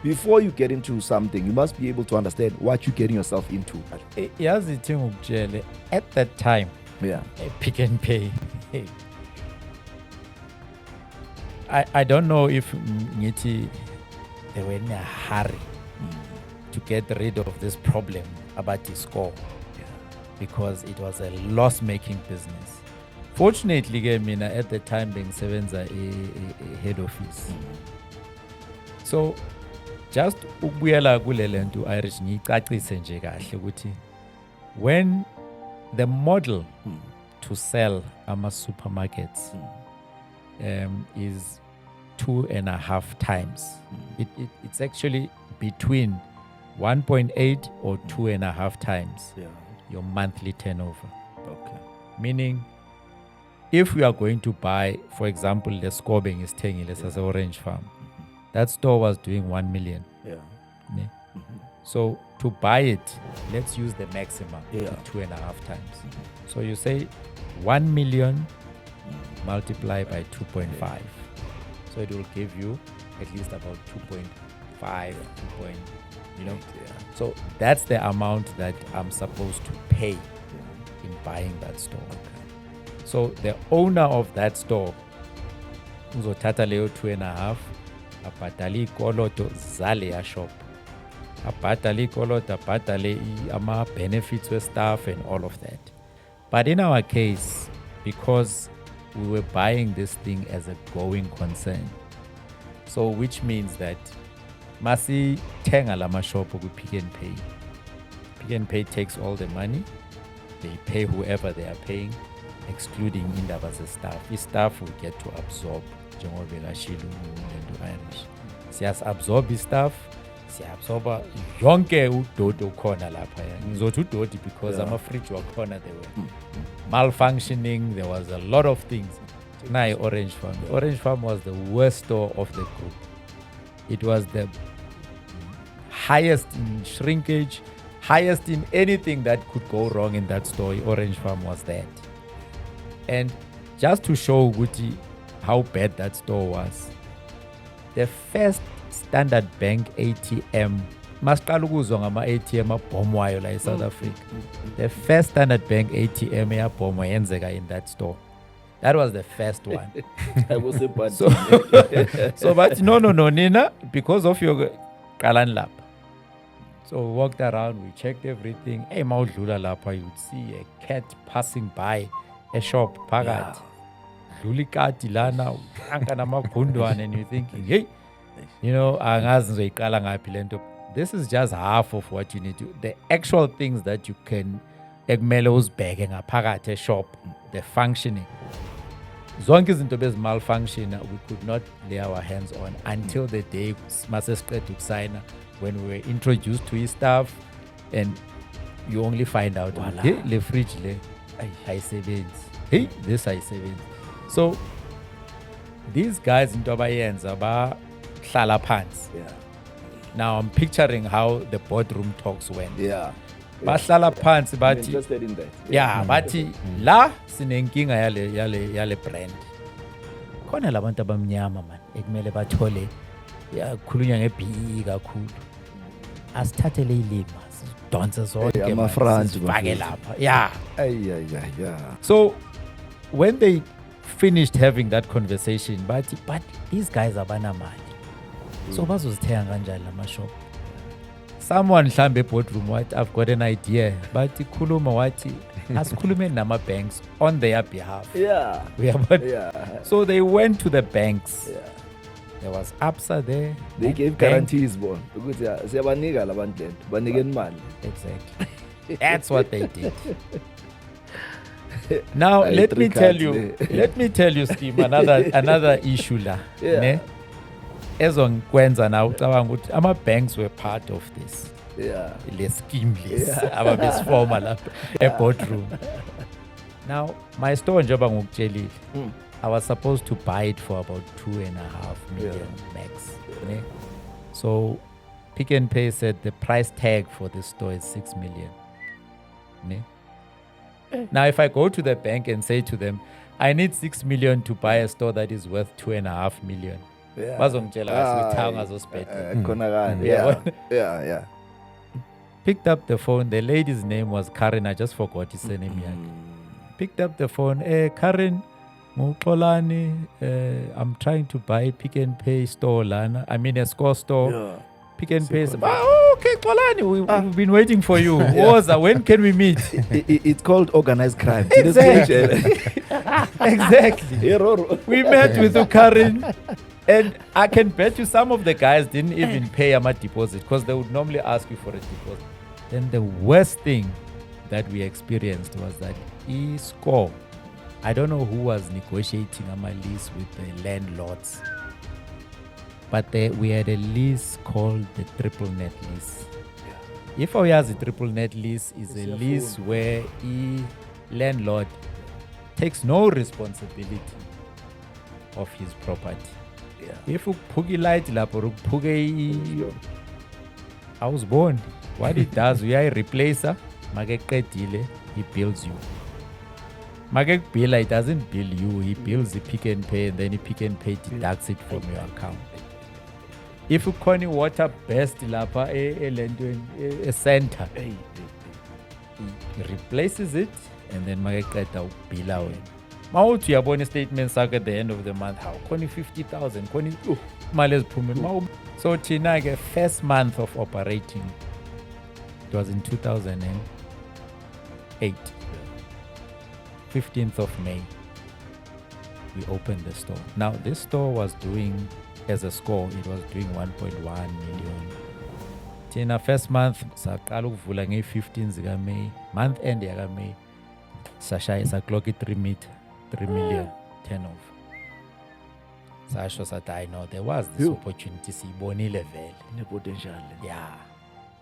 before you get into something, you must be able to understand what you're getting yourself into. Yazi thing ukutshele at that time Yeah. Pick and Pay. I don't know if ngithi they were in a hurry to get rid of this problem about the score because it was a loss-making business. Fortunately, mina at the time bengisebenza a head office. So just ukubuyela kulele nto Irish ngicacise nje kahle ukuthi when the model to sell ama supermarkets is 2.5 times. It's actually between 1.8 or 2.5 times your monthly turnover. Okay. Meaning, if we are going to buy, for example, the Skobeng is taking as Orange Farm, that store was doing 1 million. Yeah. Ne? So to buy it, let's use the maximum, 2.5 times. So you say 1 million multiplied by 2.5. So it will give you at least about 2.5, So that's the amount that I'm supposed to pay in buying that store. So the owner of that store, uzothatha leyo 2.5, abhadale ikoloto zale ya shop. Abhadale ikoloto, abhadale ama benefits with staff and all of that. But in our case, because we were buying this thing as a going concern, so which means that masi thenga lama shop ku Pick and Pay. Pick and Pay takes all the money. They pay whoever they are paying, excluding indaba ze-staff. I-staff will get to absorb, njengoba bekashilo uLendo Irish. Siyas-absorb i-staff, siya-absorba yonke udoti okhona lapha. Ngizothi udoti because ama-fridge wakhona, they were malfunctioning. There was a lot of things. Now Orange Farm. Orange Farm was the worst store of the group. It was the highest in shrinkage, highest in anything that could go wrong in that store. Orange Farm was that. And just to show Guti how bad that store was, the first Standard Bank ATM, masiqala ukuzwa ngama-ATM abhomwayo la eSouth Africa. The first Standard Bank ATM eyabhomwa yenzeka in that store. That was the first one. I was a bad so but no, Nina, because of your Kalan lap. So we walked around, we checked everything. Hey, Maudlula Lapa, you would see a cat passing by a shop, Pagat. Lulikati Lana, Ankanama Kunduan, and you're thinking, hey, this is just half of what you need to. The actual things that you can, Egmelo's bagging a Pagat shop, the functioning. Zonke izinto malfunction we could not lay our hands on until the day Masesqeda ukusigna, when we were introduced to his staff, and you only find out, hey, le fridge le ayisebenzi, hey, this ayisebenzi. So these guys into abayenza bahlala phansi. Now I'm picturing how the boardroom talks went. Bahlala phansi bathi, I'm interested in that. bathi la sinenkinga yale brand. Khona labantu abamnyama man ekumele bathole khulunywa ngeBE kakhulu. Asithathele ilima sidonse zonke ama-France sifake lapha. Yeah. So when they finished having that conversation, but these guys abanamali. So bazozithenga kanjani lama shop? Someone hlambe boardroom wathi, I've got an idea, but khuluma wathi asikhulume nama banks on their behalf. So they went to the banks. There was Absa there. They gave guarantees, bon. Siyabanika labantu lento, banikeni imali. Exactly. That's what they did. Now let me tell you, Steve, another issue la. Ne? Ezongikwenza na ucabanga ukuthi ama banks were part of this. Le scheme list ababesifoma lapha e-boardroom. Now my store njengoba ngikutshelile, I was supposed to buy it for about 2.5 million max. Ne? So Pick and Pay said the price tag for this store is 6 million. Ne? Now if I go to the bank and say to them, I need 6 million to buy a store that is worth 2.5 million, bazongitshela ukuthi cha ungazospend. Khonakala. Yeah. Yeah. Picked up the phone. The lady's name was Karen. I just forgot his name. Picked up the phone. Karen, Mukolani, I'm trying to buy Pick and Pay store lana. I mean a score store. Yeah. Pick and Pay. Okay, Kolani, we've been waiting for you. Woza, when can we meet? It's called organized crime. Exactly. Exactly. We met with Karen, and I can bet you some of the guys didn't even pay a deposit because they would normally ask you for a deposit. Then the worst thing that we experienced was that e-score, I don't know who was negotiating a lease with the landlords, but we had a lease called the triple net lease. If I has a triple net lease, is a lease where landlord takes no responsibility of his property. If you put a light lapor, I was born. What it does, we are a replacer. He builds you. Magek bill, it doesn't bill you. He bills the Pick and Pay, and then the Pick and Pay deducts it from your account. If you call water best lapa a center, he replaces it, and then Magek bill out. Mautu ya bonus statements at the end of the month. How? Koni 50,000. Koni males pume. So Chinage first month of operating. It was in 2008. 15th of May. We opened the store. Now this store was doing, as a score, it was doing 1.1 million. Tina first month, saqala ukuvula nge-15 zika May. Month end ya May. Sasha is a clock 3 million turnover. Sasha said, I know there was this opportunity. Sibonile vele. Potential. Yeah.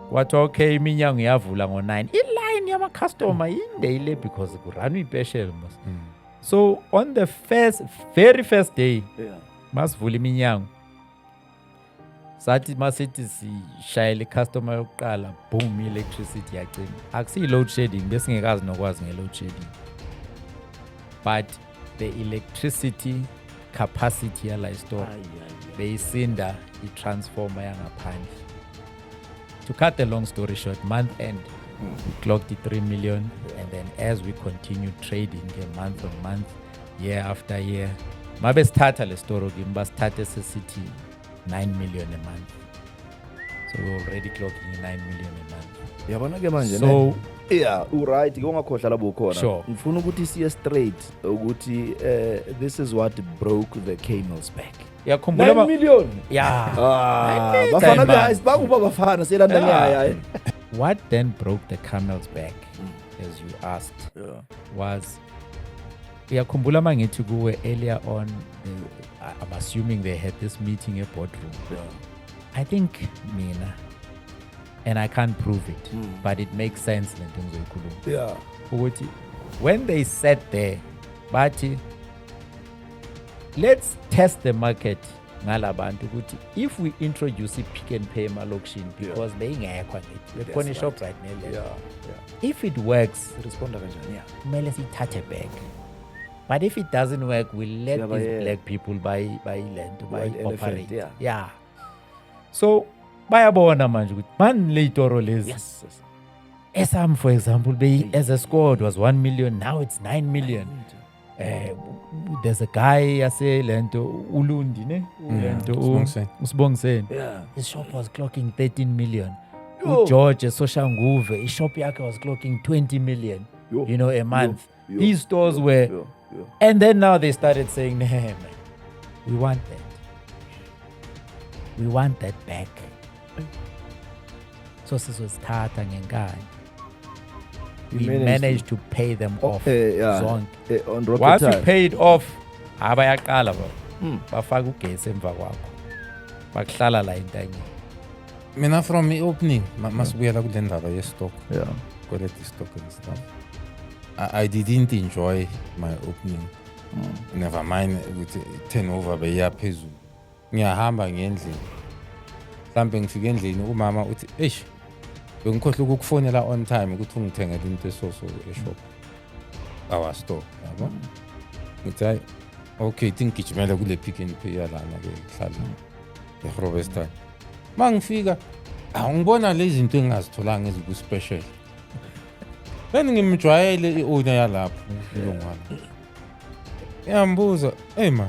What okay, iminyango yavula ngo-9. I-line yama-customer inde because kurun ipeshel. So on the very first day, masivula iminyango. Sathi masithi sishayele customer yokuqala, boom, electricity yacima. Akusiyi load shedding, besingekazi nokwazi nge-load shedding. But the electricity capacity yala store beyisinda i-transformer yangaphandle. To cut the long story short, month end, we clocked the 3 million, and then as we continued trading month on month, year after year, mabe starta le store gimba started city 9 million a month. So we're already clocking 9 million a month. Yabona ke manje So yeah, right, ngongakhohlwa labo khona. Sure. Ngifuna ukuthi siye straight ukuthi this is what broke the camel's back. 9 million. Yeah. Bafana guys, bakuba bafana selanda ngaya. What then broke the camel's back, as you asked, was yakhumbula mangithi kuwe earlier on, I'm assuming they had this meeting at boardroom. I think mina, and I can't prove it, but it makes sense. Yeah. When they sat there, bathi, let's test the market ngalabantu ukuthi if we introduce Pick and Pay emalokishini because beyingekho ngithi bekhona ishop right now. If it works, Responda kanjani? kumele sithathe back. But if it doesn't work, we'll let these black people buy land to buy operate. Yeah. So bayabona manje ukuthi man le itoro lezi. Yes. Esam, for example, as a score it was 1 million, now it's 9 million. There's a guy lento Ulundi ne lento Usibongiseni. His shop was clocking 13 million. George Soshanguve, his shop yakhe was clocking 20 million. A month. These stores were and then now they started saying, nah, man, we want that back. So this was Tata Ngenkani. We managed to pay them off. On once we paid off, abayaqala bafaka ugesi emva kwakho. Bakuhlala la intanye. Mina from the opening, masibuyela kule ndaba ye-stock. Quality stock and stuff. I didn't enjoy my opening. Never mind with turnover beyaphezulu. Ngiyahamba ngendlela. Mhlambe ngifike endlini umama uthi, "Eish, bengikhohle ukukufonela on time ukuthi ungithengele into esoso eshop." Our store, yabo. Ngithi okay tingigijimela kule Pick n Pay yalana ke hlala eGroblersdal mangifika ngibona lezi zinto engazitholanga eziku special bese ngimjwayele iowner yalapho ngiyongwana yambuza ma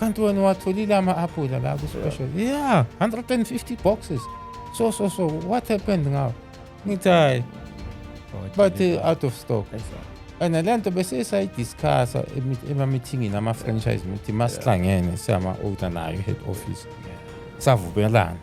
kanti wena watholile ama-apula la ku special yeah 150 boxes so what happened ngawo ngithi hayi but out of stock and lento bese sayidiscussa ema-meetingini ama-franchise meeting masihlangene sama-owner nayo head office savubelana